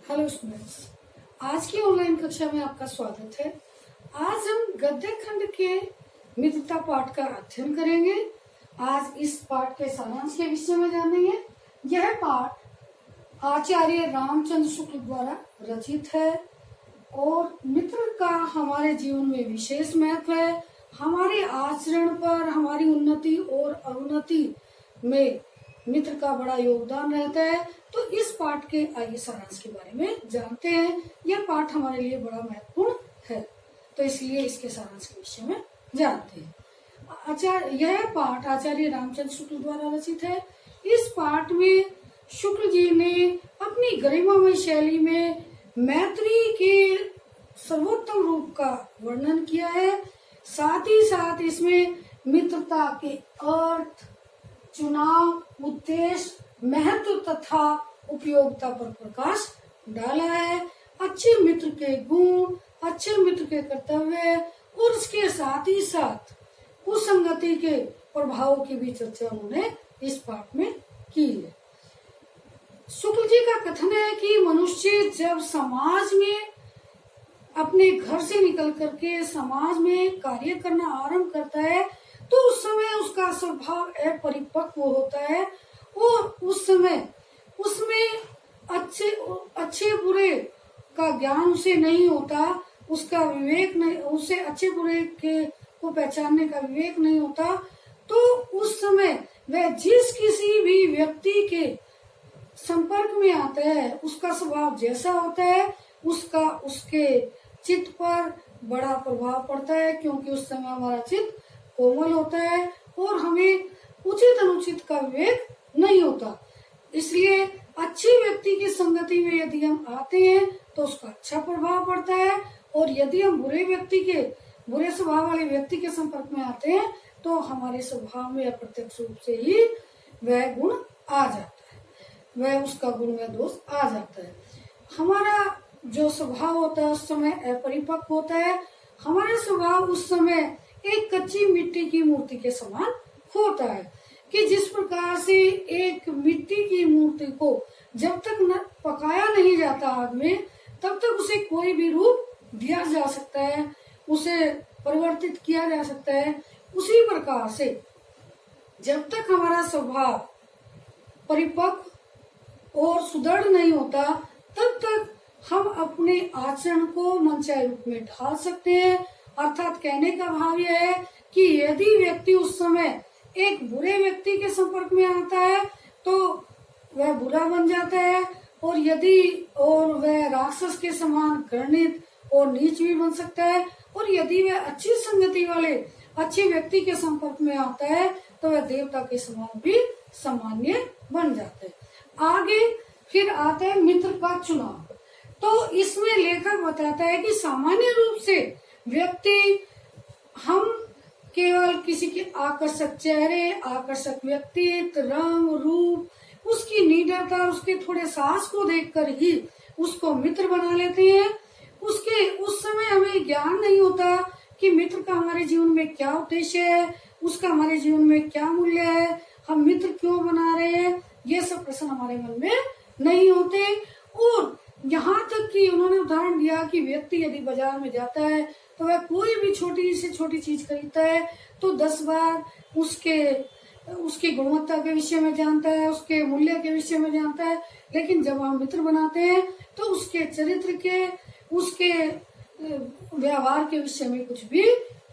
Hello students, आज की online कक्षा में आपका स्वागत है। आज हम गद्य खंड के मित्रता पाठ का अध्ययन करेंगे। आज इस पाठ के सारांश के विषय में जानेंगे। यह पाठ आचार्य रामचंद्र शुक्ल द्वारा रचित है और मित्र का हमारे जीवन में विशेष महत्व है। हमारे आचरण पर, हमारी उन्नति और अवनति में मित्र का बड़ा योगदान रहता है। तो इस पाठ के आइए सारांश के बारे में जानते हैं। यह पाठ हमारे लिए बड़ा महत्वपूर्ण है, तो इसलिए इसके सारांश के विषय में जानते हैं। यह पाठ आचार्य रामचंद्र शुक्ल द्वारा रचित है। इस पाठ में शुक्ल जी ने अपनी गरिमामय शैली में मैत्री के सर्वोत्तम रूप का वर्णन किया है। साथ ही साथ इसमें मित्रता के अर्थ, चुनाव, उद्देश्य, महत्व तथा उपयोगिता पर प्रकाश डाला है। अच्छे मित्र के गुण, अच्छे मित्र के कर्तव्य और इसके साथ ही साथ कुसंगति के प्रभावों की भी चर्चा उन्होंने इस पाठ में की है। शुक्ल जी का कथन है कि मनुष्य जब समाज में अपने घर से निकल करके समाज में कार्य करना आरंभ करता है तो उस समय उसका स्वभाव अपरिपक्व होता है और उस समय उसमें अच्छे बुरे का ज्ञान उसे नहीं होता, उसका विवेक नहीं, उसे अच्छे बुरे के को पहचानने का विवेक नहीं होता। तो उस समय वह जिस किसी भी व्यक्ति के संपर्क में आता है उसका स्वभाव जैसा होता है उसका उसके चित्त पर बड़ा प्रभाव पड़ता है, क्योंकि उस समय हमारा चित्त कोमल होता है और हमें उचित अनुचित का विवेक नहीं होता। इसलिए अच्छे व्यक्ति की संगति में यदि हम आते हैं तो उसका अच्छा प्रभाव पड़ता है, और यदि हम बुरे स्वभाव वाले व्यक्ति के संपर्क में आते हैं तो हमारे स्वभाव में अप्रत्यक्ष रूप से ही वह गुण आ जाता है, वह उसका गुण में दोष आ जाता है। हमारा जो स्वभाव होता है उस समय अपरिपक्व होता है। हमारा स्वभाव उस समय एक कच्ची मिट्टी की मूर्ति के समान होता है कि जिस प्रकार से एक मिट्टी की मूर्ति को जब तक न पकाया नहीं जाता आग में तब तक उसे कोई भी रूप दिया जा सकता है, उसे परिवर्तित किया जा सकता है। उसी प्रकार से जब तक हमारा स्वभाव परिपक्व और सुदृढ़ नहीं होता तब तक हम अपने आचरण को मनचाहे रूप में ढाल सकते हैं। अर्थात कहने का भाव यह है कि यदि व्यक्ति उस समय एक बुरे व्यक्ति के संपर्क में आता है तो वह बुरा बन जाता है, और वह राक्षस के समान घृणित और नीच भी बन सकता है। और यदि वह अच्छी संगति वाले अच्छे व्यक्ति के संपर्क में आता है तो वह देवता के समान भी सामान्य बन जाता है। आगे फिर आता है मित्र का चुनाव। तो इसमें लेखक बताता है कि सामान्य रूप से व्यक्ति हम केवल किसी के आकर्षक चेहरे, आकर्षक व्यक्तित्व, रंग, रूप, उसकी निडरता, उसके थोड़े साहस को देखकर ही उसको मित्र बना लेते हैं। उस समय हमें ज्ञान नहीं होता कि मित्र का हमारे जीवन में क्या उद्देश्य है, उसका हमारे जीवन में क्या मूल्य है, हम मित्र क्यों बना रहे हैं, ये सब प्रश्न हमारे मन में नहीं होते। और यहाँ तक कि उन्होंने उदाहरण दिया कि व्यक्ति यदि बाजार में जाता है तो वह कोई भी छोटी से छोटी चीज खरीदता है तो 10 बार उसकी गुणवत्ता के विषय में जानता है, उसके मूल्य के विषय में जानता है। लेकिन जब हम मित्र बनाते हैं तो उसके चरित्र के, उसके व्यवहार के विषय में कुछ भी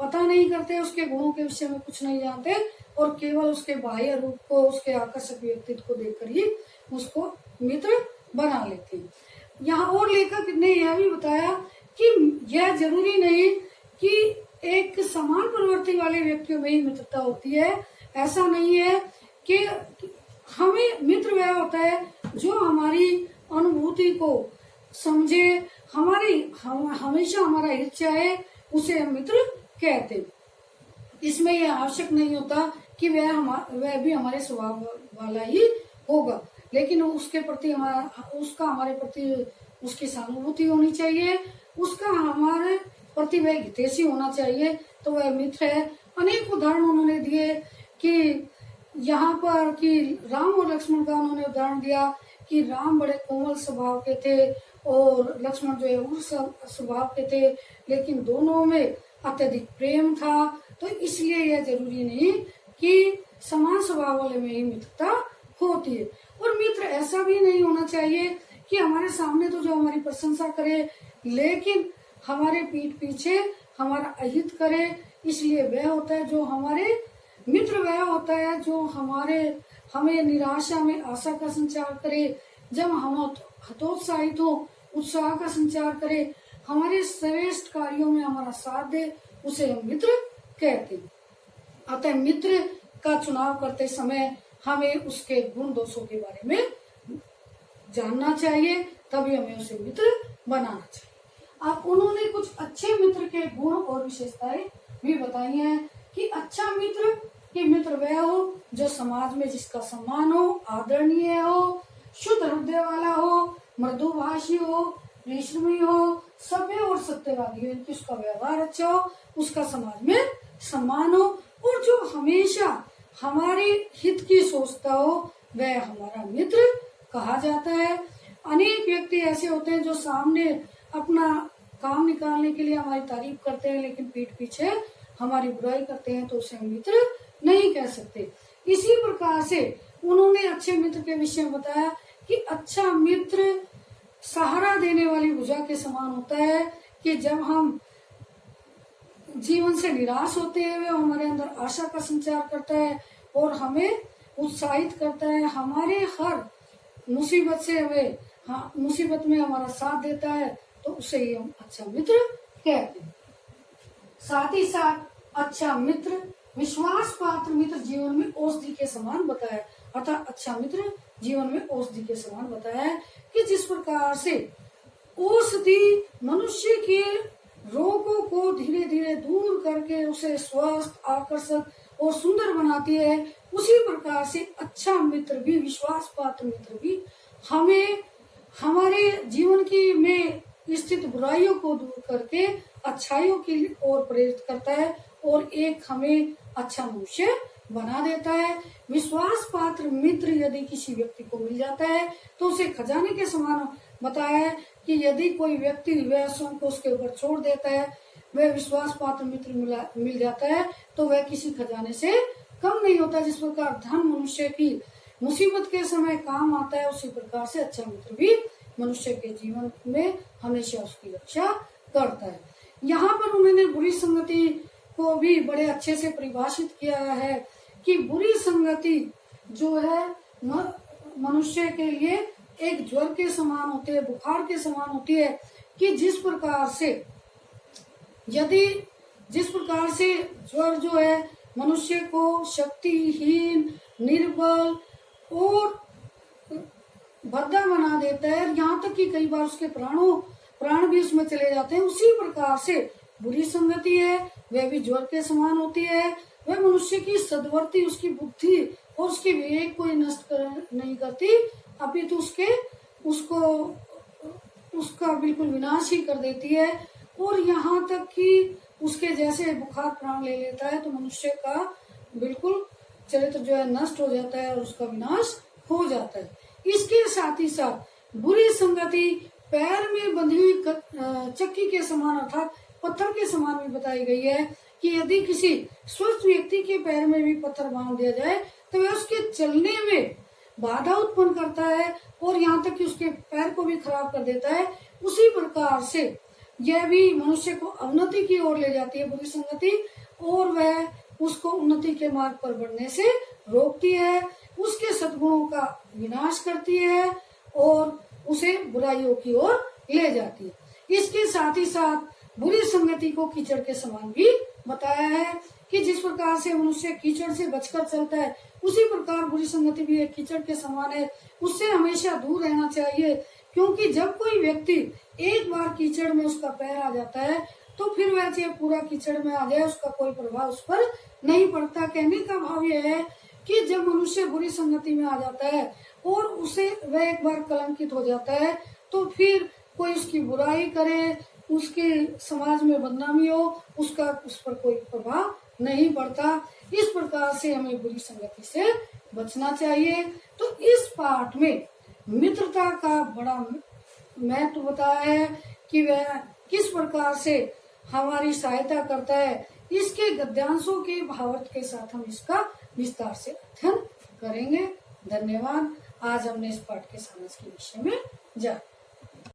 पता नहीं करते, उसके गुणों के विषय में कुछ नहीं जानते और केवल उसके बाह्य रूप को, उसके आकर्षक व्यक्तित्व को देखकर ही उसको मित्र बना लेते हैं। यहाँ और लेखक ने यह भी बताया कि यह जरूरी नहीं कि एक समान प्रवृत्ति वाले व्यक्तियों में ही मित्रता होती है। ऐसा नहीं है कि हमें मित्र वह होता है जो हमारी अनुभूति को समझे, हमेशा हमारा हित चाहे, उसे हम मित्र कहते। इसमें यह आवश्यक नहीं होता कि वह भी हमारे स्वभाव वाला ही होगा, लेकिन उसके प्रति हमारे प्रति उसकी सहानुभूति होनी चाहिए, उसका हमारे प्रति वह हितैषी होना चाहिए, तो वह मित्र है। अनेक उदाहरण उन्होंने दिए कि यहाँ पर कि राम और लक्ष्मण का उन्होंने उदाहरण दिया कि राम बड़े कोमल स्वभाव के थे और लक्ष्मण जो है उग्र स्वभाव के थे, लेकिन दोनों में अत्यधिक प्रेम था। तो इसलिए यह जरूरी नहीं कि समान स्वभाव वाले में ही मित्रता होती है। और मित्र ऐसा भी नहीं होना चाहिए कि हमारे सामने तो जो हमारी प्रशंसा करे, लेकिन हमारे पीठ पीछे हमारा अहित करे। इसलिए वह होता है जो हमारे मित्र, वह होता है जो हमें निराशा में आशा का संचार करे, जब हम हतोत्साहित हो उत्साह का संचार करे, हमारे श्रेष्ठ कार्यों में हमारा साथ दे, उसे हम मित्र कहते हैं। अतः मित्र का चुनाव करते समय हमें उसके गुण दोषों के बारे में जानना चाहिए, तभी हमें उसे मित्र बनाना चाहिए। अब उन्होंने कुछ अच्छे मित्र के गुण और विशेषताएं भी बताई हैं कि अच्छा मित्र कि मित्र वह हो जो समाज में जिसका सम्मान हो, आदरणीय हो, शुद्ध हृदय वाला हो, मृदुभाषी हो, परिश्रमी हो, सभ्य और सत्यवादी हो, कि उसका व्यवहार अच्छा हो, उसका समाज में सम्मान हो, और जो हमेशा हमारे हित की सोचता हो, वह हमारा मित्र कहा जाता है। अनेक व्यक्ति ऐसे होते हैं जो सामने अपना काम निकालने के लिए हमारी तारीफ करते हैं, लेकिन पीठ पीछे हमारी बुराई करते हैं, तो उसे हम मित्र नहीं कह सकते। इसी प्रकार से उन्होंने अच्छे मित्र के विषय में बताया कि अच्छा मित्र सहारा देने वाली भुजा के समान होता है, कि जब हम जीवन से निराश होते हैं वह हमारे अंदर आशा का संचार करता है और हमें उत्साहित करता है, हमारे हर मुसीबत से हमें मुसीबत में हमारा साथ देता है, तो उसे ही हम अच्छा मित्र कहते हैं। साथ ही साथ अच्छा मित्र, विश्वास पात्र मित्र जीवन में औषधि के समान बताया, अर्थात अच्छा मित्र जीवन में औषधि के समान बताया है कि जिस प्रकार से औषधि मनुष्य के रोगों को धीरे धीरे दूर करके उसे स्वस्थ, आकर्षक और सुंदर बनाती है, उसी प्रकार से अच्छा मित्र भी, विश्वास पात्र मित्र भी हमें हमारे जीवन की में स्थित बुराइयों को दूर करके अच्छाइयों की ओर प्रेरित करता है और एक हमें अच्छा मनुष्य बना देता है। विश्वास पात्र मित्र यदि किसी व्यक्ति को मिल जाता है तो उसे खजाने के समान बताया है कि यदि कोई व्यक्ति वह स्वयं को उसके ऊपर छोड़ देता है, वह विश्वास पात्र मित्र मिल जाता है, तो वह किसी खजाने से कम नहीं होता। जिस प्रकार धन मनुष्य की मुसीबत के समय काम आता है, उसी प्रकार से अच्छा मित्र भी मनुष्य के जीवन में हमेशा उसकी रक्षा करता है। यहाँ पर उन्होंने बुरी संगति को भी बड़े अच्छे से परिभाषित किया है कि बुरी संगति जो है मनुष्य के लिए एक ज्वर के समान होती है, बुखार के समान होती है, कि जिस प्रकार से ज्वर जो है मनुष्य को शक्तिहीन, निर्बल और भद्दा बना देता है, यहाँ तक कि कई बार उसके प्राण भी उसमें चले जाते हैं। उसी प्रकार से बुरी संगति है, वह भी ज्वर के समान होती है। वह मनुष्य की सद्वर्ती, उसकी बुद्धि और उसके विवेक को नष्ट नहीं करती, अपितु उसका बिल्कुल विनाश ही कर देती है। और यहाँ तक कि उसके जैसे बुखार प्राण ले लेता है तो मनुष्य का बिल्कुल चरित्र जो है नष्ट हो जाता है और उसका विनाश हो जाता है। इसके साथ ही साथ बुरी संगति पैर में बंधी हुई चक्की के समान अर्थात पत्थर के समान भी बताई गई है कि यदि किसी स्वस्थ व्यक्ति के पैर में भी पत्थर बांध दिया जाए तो वह उसके चलने में बाधा उत्पन्न करता है और यहाँ तक कि उसके पैर को भी खराब कर देता है। उसी प्रकार से यह भी मनुष्य को अवनति की ओर ले जाती है बुरी संगति, और वह उसको उन्नति के मार्ग पर बढ़ने से रोकती है, उसके सद्गुणों का विनाश करती है और उसे बुराइयों की ओर ले जाती है। इसके साथ ही साथ बुरी संगति को कीचड़ के समान भी बताया है कि जिस प्रकार से मनुष्य कीचड़ से बचकर चलता है, उसी प्रकार बुरी संगति भी एक कीचड़ के समान है, उससे हमेशा दूर रहना चाहिए। क्योंकि जब कोई व्यक्ति एक बार कीचड़ में उसका पैर आ जाता है तो फिर वह चाहे पूरा कीचड़ में आ जाए, उसका कोई प्रभाव उस पर नहीं पड़ता। कहने का भाव यह है कि जब मनुष्य बुरी संगति में आ जाता है और उसे वह एक बार कलंकित हो जाता है तो फिर कोई उसकी बुराई करे, उसके समाज में बदनामी हो, उसका उस पर कोई प्रभाव नहीं पड़ता। इस प्रकार से हमें बुरी संगति से बचना चाहिए। तो इस पाठ में मित्रता का बड़ा महत्व बताया है कि वह किस प्रकार से हमारी सहायता करता है। इसके गद्यांशों के भावार्थ के साथ हम इसका विस्तार से अध्ययन करेंगे। धन्यवाद। आज हमने इस पाठ के सारांश के विषय में जाना।